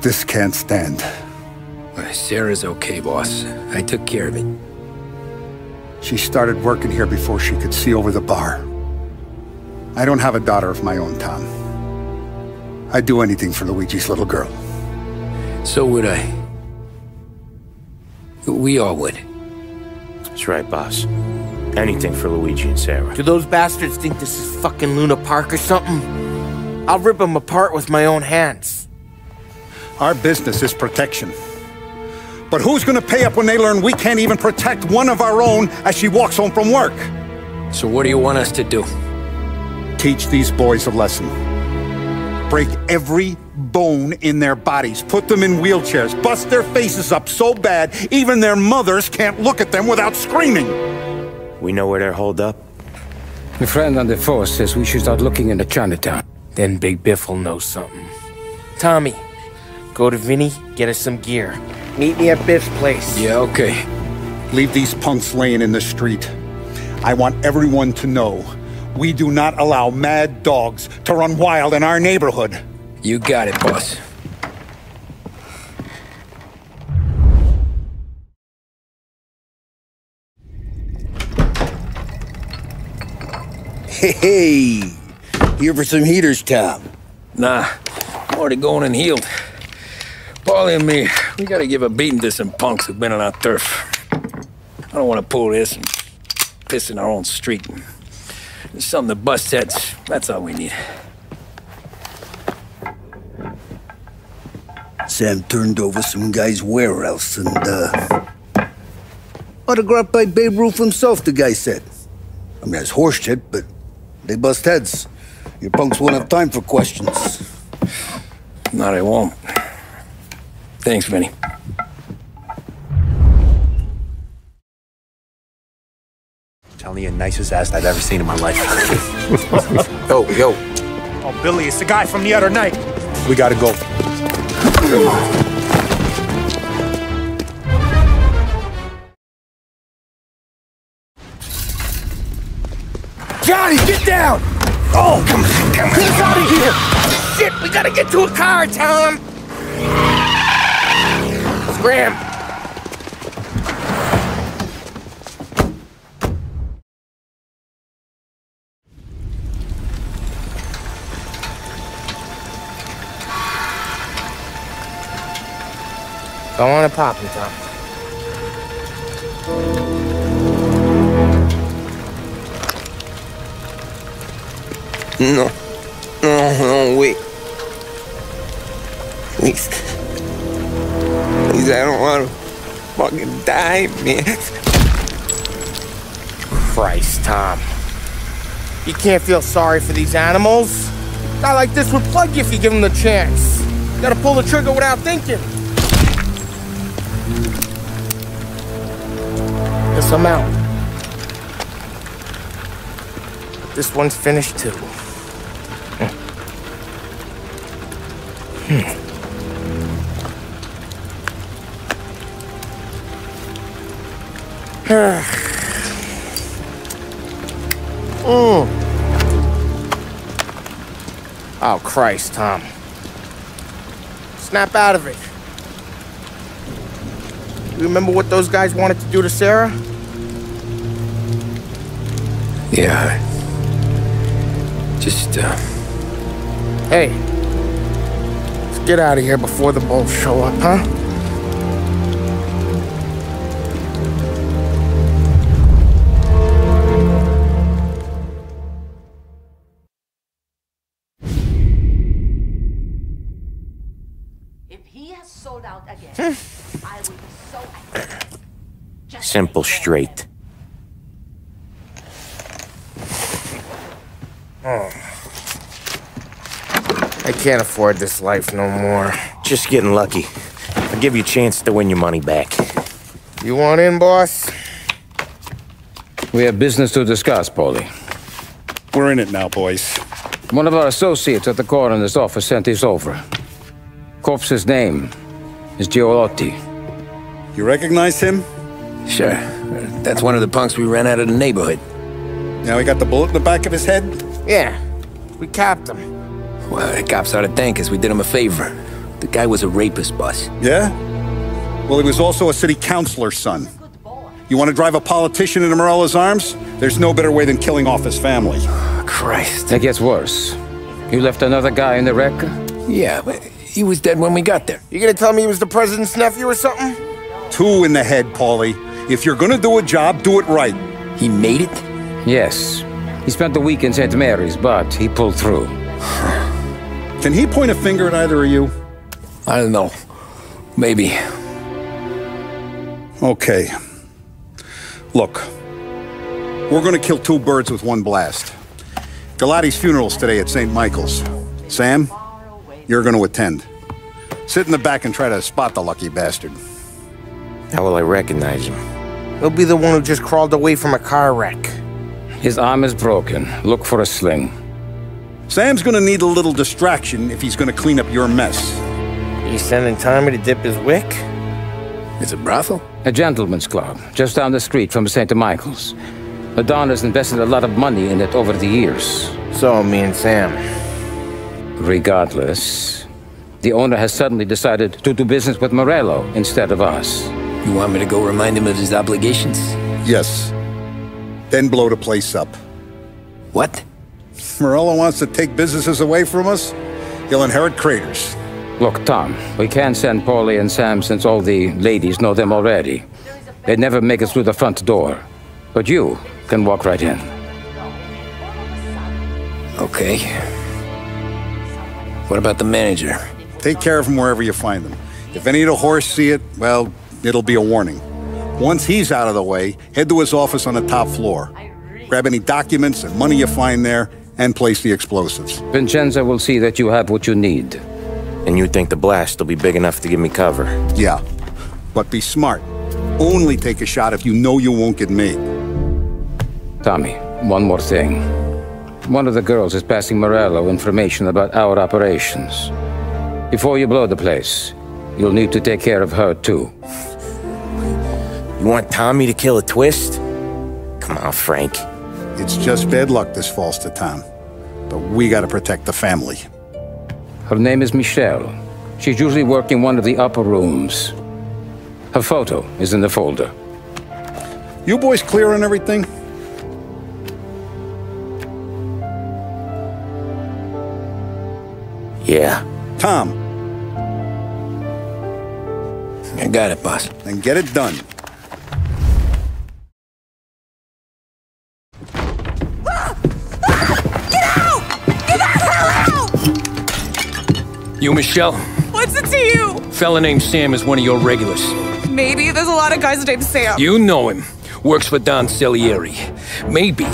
This can't stand. Sarah's okay, boss. I took care of it. She started working here before she could see over the bar. I don't have a daughter of my own, Tom. I'd do anything for Luigi's little girl. So would I. We all would. That's right, boss. Anything for Luigi and Sarah. Do those bastards think this is fucking Luna Park or something? I'll rip them apart with my own hands. Our business is protection. But who's gonna pay up when they learn we can't even protect one of our own as she walks home from work? So what do you want us to do? Teach these boys a lesson. Break every bone in their bodies. Put them in wheelchairs. Bust their faces up so bad, even their mothers can't look at them without screaming. We know where they're holed up? My friend on the force says we should start looking into Chinatown. Then Big Biff will know something. Tommy, go to Vinny, get us some gear. Meet me at Biff's place. Yeah, okay. Leave these punks laying in the street. I want everyone to know we do not allow mad dogs to run wild in our neighborhood. You got it, boss. Hey, here for some heaters, Tom? Nah, I'm already going and healed. Paulie and me, we gotta give a beating to some punks who've been on our turf. I don't want to pull this and piss in our own street. There's something to bust heads. That's all we need. Sam turned over some guy's warehouse and, autographed by Babe Ruth himself, the guy said. I mean, that's horse shit, but they bust heads. Your punks won't have time for questions. No, they won't. Thanks, Vinny. Telling you, nicest ass I've ever seen in my life. Yo. Oh, Billy, it's the guy from the other night. We gotta go. Johnny, get down! Oh, come on. Get us out of here! Shit, we gotta get to a car, Tom! Scram! Go on and pop him, Tom. No, wait. Please, I don't want to fucking die, man. Christ, Tom. You can't feel sorry for these animals. A guy like this would plug you if you give him the chance. You gotta pull the trigger without thinking. Guess I'm out. This one's finished too. Oh, Christ, Tom. Snap out of it. You remember what those guys wanted to do to Sarah? Yeah. Just, Hey. Let's get out of here before the bulls show up, huh? If he has sold out again, I will be so angry. Simple, straight. I can't afford this life no more. Just getting lucky. I'll give you a chance to win your money back. You want in, boss? We have business to discuss, Paulie. We're in it now, boys. One of our associates at the coroner's office sent this over. Corpse's name is Giolotti. You recognize him? sure. That's one of the punks we ran out of the neighborhood. Now he got the bullet in the back of his head? Yeah. We capped him. Well, the cops ought to thank us. We did him a favor. The guy was a rapist, boss. Yeah? Well, he was also a city councilor's son. You want to drive a politician into Morello's arms? There's no better way than killing off his family. Christ. It gets worse. You left another guy in the wreck? Yeah, but he was dead when we got there. You gonna tell me he was the president's nephew or something? 2 in the head, Paulie. If you're gonna do a job, do it right. He made it? Yes. He spent the week in St. Mary's, but he pulled through. Can he point a finger at either of you? I don't know. Maybe. Okay. Look. We're gonna kill 2 birds with 1 blast. Galati's funeral's today at St. Michael's. Sam, you're gonna attend. Sit in the back and try to spot the lucky bastard. How will I recognize him? He'll be the one who just crawled away from a car wreck. His arm is broken. Look for a sling. Sam's gonna need a little distraction if he's gonna clean up your mess. He's sending Tommy to dip his wick? It's a brothel? A gentleman's club, just down the street from St. Michael's. The Don has invested a lot of money in it over the years. So, me and Sam. Regardless, the owner has suddenly decided to do business with Morello instead of us. You want me to go remind him of his obligations? Yes. Then blow the place up. What? Morello wants to take businesses away from us? He'll inherit craters. Look, Tom, we can't send Paulie and Sam since all the ladies know them already. They'd never make it through the front door. But you can walk right in. Okay. What about the manager? Take care of him wherever you find him. If any of the horse see it, well, it'll be a warning. Once he's out of the way, head to his office on the top floor. Grab any documents and money you find there, and place the explosives. Vincenzo will see that you have what you need. And you think the blast will be big enough to give me cover? Yeah, but be smart. Only take a shot if you know you won't get made. Tommy, one more thing. One of the girls is passing Morello information about our operations. Before you blow the place, you'll need to take care of her too. You want Tommy to kill a twist? Come on, Frank. It's just bad luck this falls to Tom. But we gotta protect the family. Her name is Michelle. She's usually working one of the upper rooms. Her photo is in the folder. You boys clear on everything? Yeah. Tom. I got it, boss. Then get it done. You, Michelle? What's it to you? Fella named Sam is one of your regulars. Maybe there's a lot of guys named Sam. You know him. Works for Don Celieri. Maybe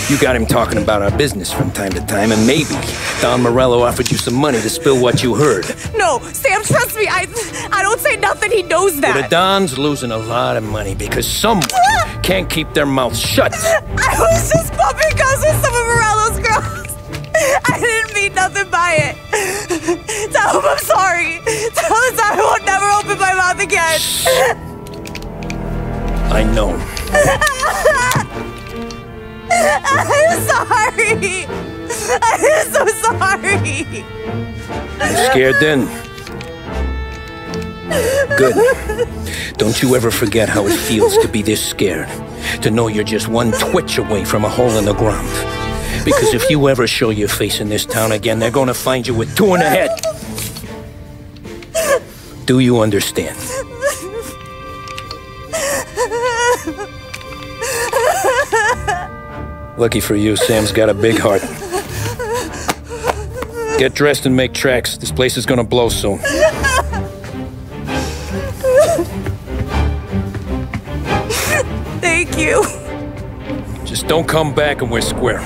you got him talking about our business from time to time, and maybe Don Morello offered you some money to spill what you heard. No, Sam, trust me. I don't say nothing. He knows that. Well, the Don's losing a lot of money because someone can't keep their mouth shut. I was just bumping guns with some of Morello's girls. I didn't mean nothing by it. Tell him I'm sorry. Tell him I won't never open my mouth again. I know. I'm sorry. I'm so sorry. You scared then? Good. Don't you ever forget how it feels to be this scared. To know you're just one twitch away from a hole in the ground. Because if you ever show your face in this town again, they're gonna find you with 2 in the head. Do you understand? Lucky for you, Sam's got a big heart. Get dressed and make tracks. This place is gonna blow soon. Thank you. Just don't come back and we're square.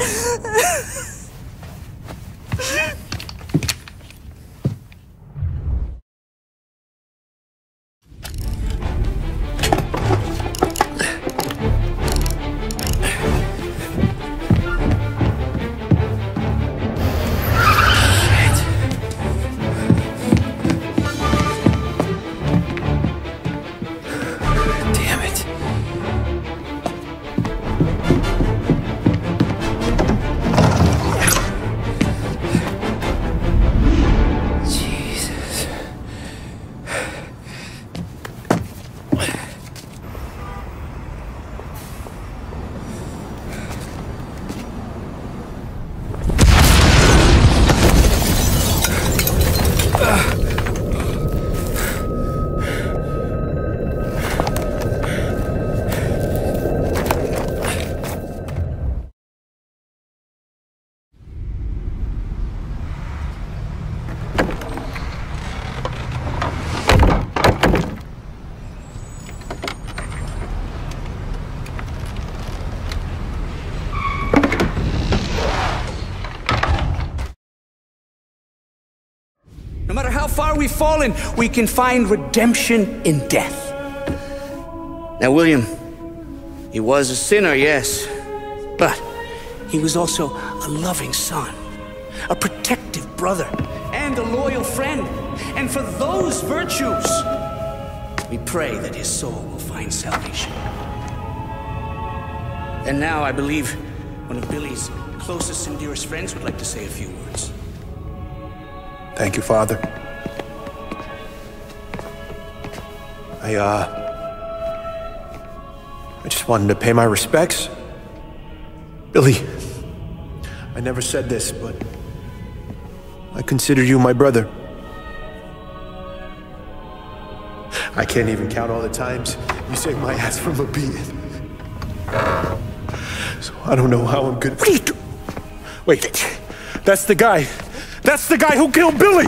how far we've fallen, we can find redemption in death. Now, William, he was a sinner, yes, but he was also a loving son, a protective brother, and a loyal friend. And for those virtues, we pray that his soul will find salvation. And now I believe one of Billy's closest and dearest friends would like to say a few words. Thank you, Father. I just wanted to pay my respects. Billy, I never said this, but I consider you my brother. I can't even count all the times you saved my ass from a beating. So I don't know how I'm gonna... What are you doing? Wait, that's the guy. That's the guy who killed Billy!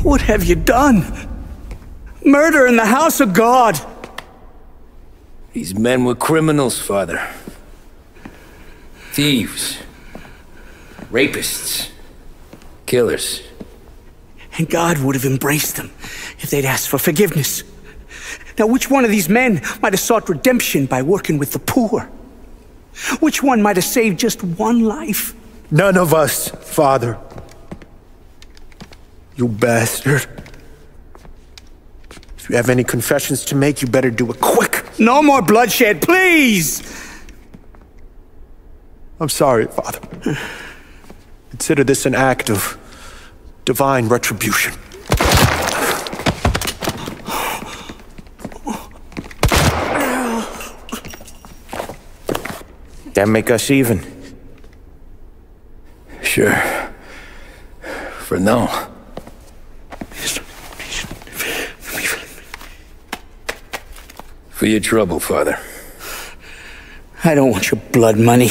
What have you done? Murder in the house of God! These men were criminals, Father. Thieves. Rapists. Killers. And God would have embraced them if they'd asked for forgiveness. Now, which one of these men might have sought redemption by working with the poor? Which one might have saved just one life? None of us, Father. You bastard. If you have any confessions to make, you better do it quick. No more bloodshed, please! I'm sorry, Father. Consider this an act of divine retribution. That make us even? Sure. For now. For your trouble, Father. I don't want your blood money.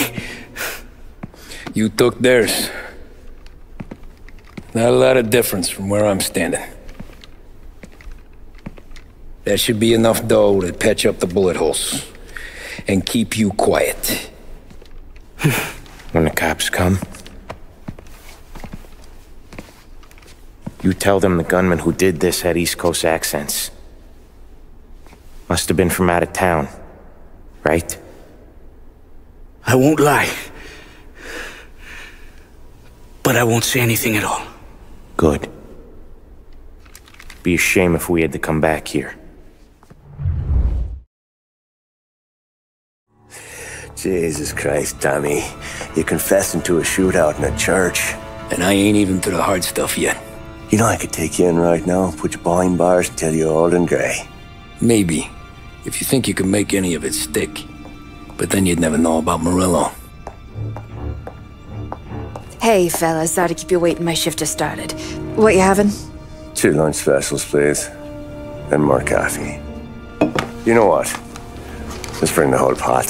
You took theirs. Not a lot of difference from where I'm standing. That should be enough dough to patch up the bullet holes and keep you quiet. When the cops come, you tell them the gunman who did this had East Coast accents. Must have been from out of town, right? I won't lie. But I won't say anything at all. Good. Be a shame if we had to come back here. Jesus Christ, Tommy. You're confessing to a shootout in a church. And I ain't even to the hard stuff yet. You know I could take you in right now, put you behind bars until you're old and grey. Maybe. If you think you can make any of it stick. But then you'd never know about Morello. Hey, fellas, sorry to keep you waiting. My shift just started. What you having? 2 lunch specials, please. And more coffee. You know what? Let's bring the whole pot.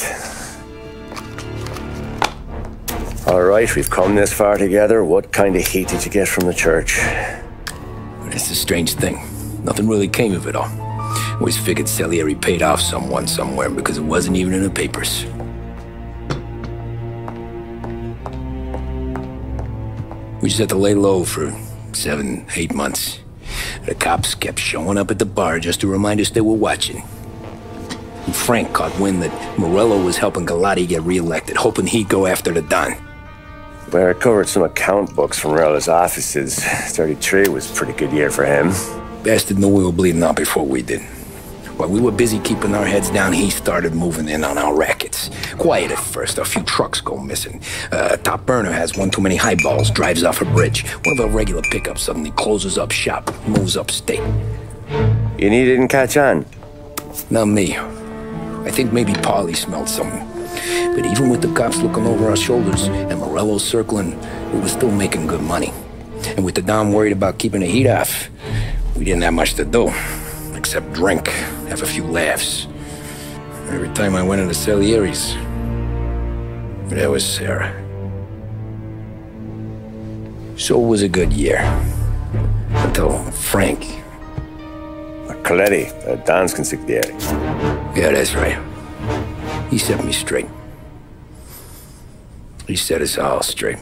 All right, we've come this far together. What kind of heat did you get from the church? That's the strange thing. Nothing really came of it all. Always figured Salieri paid off someone somewhere because it wasn't even in the papers. We just had to lay low for 7, 8 months. The cops kept showing up at the bar just to remind us they were watching. And Frank caught wind that Morello was helping Galati get reelected, hoping he'd go after the Don. Well, I recovered some account books from Morello's offices. 33 was a pretty good year for him. Bastard knew we were bleeding out before we did. While we were busy keeping our heads down, he started moving in on our rackets. Quiet at first, a few trucks go missing. Top burner has one too many highballs, drives off a bridge. One of our regular pickups suddenly closes up shop, moves upstate. You didn't catch on? Not me. I think maybe Paulie smelled something. But even with the cops looking over our shoulders and Morello circling, we were still making good money. And with the Don worried about keeping the heat off, we didn't have much to do. Except drink, have a few laughs. Every time I went into Salieri's, there was Sarah. So it was a good year. Until Frank. Coletti, Don's consigliere. Yeah, that's right. He set me straight. He set us all straight.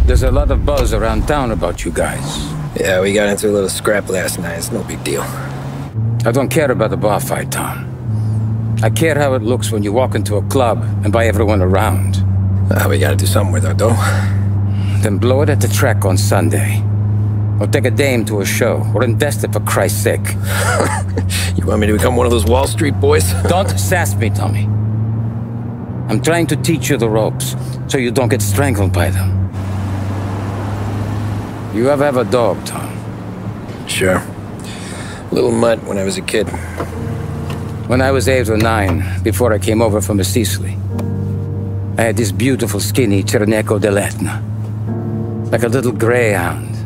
There's a lot of buzz around town about you guys. Yeah, we got into a little scrap last night. It's no big deal. I don't care about the bar fight, Tom. I care how it looks when you walk into a club and buy everyone around. We gotta do something with our dough. Then blow it at the track on Sunday. Or take a dame to a show. Or invest it, for Christ's sake. You want me to become one of those Wall Street boys? Don't sass me, Tommy. I'm trying to teach you the ropes, so you don't get strangled by them. You ever have a dog, Tom? Sure. Little mutt when I was a kid. When I was 8 or 9, before I came over from Sicily, I had this beautiful, skinny Cerneco dell'Etna. Like a little greyhound.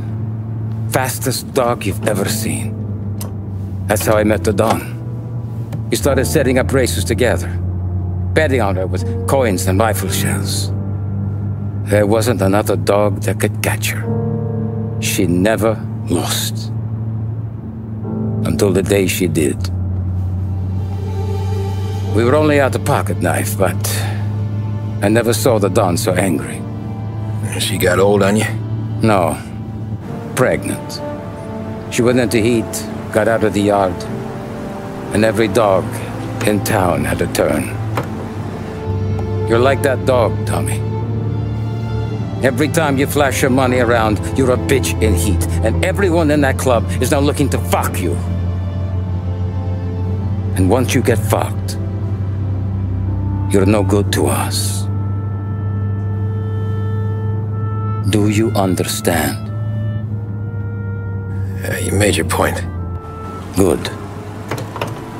Fastest dog you've ever seen. That's how I met the Don. We started setting up races together. Betting on her with coins and rifle shells. There wasn't another dog that could catch her. She never lost. Until the day she did. We were only out a pocket knife, but I never saw the Don so angry. She got old on you? No. Pregnant. She went into heat, got out of the yard, and every dog in town had a turn. You're like that dog, Tommy. Every time you flash your money around, you're a bitch in heat, and everyone in that club is now looking to fuck you. And once you get fucked, you're no good to us. Do you understand? You made your point. Good.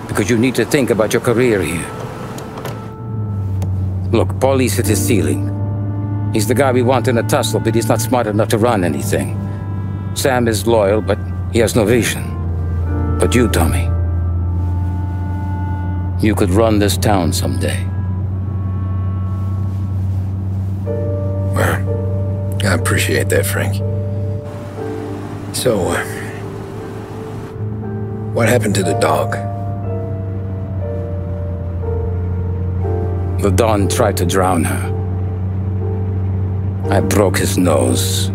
Because you need to think about your career here. Look, Paulie's at his ceiling. He's the guy we want in a tussle, but he's not smart enough to run anything. Sam is loyal, but he has no vision. But you, Tommy, you could run this town someday. Well, I appreciate that, Frank. So, what happened to the dog? The Don tried to drown her. I broke his nose.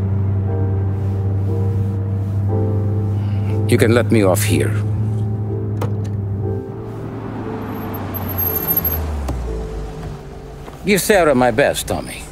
You can let me off here. Give Sarah my best, Tommy.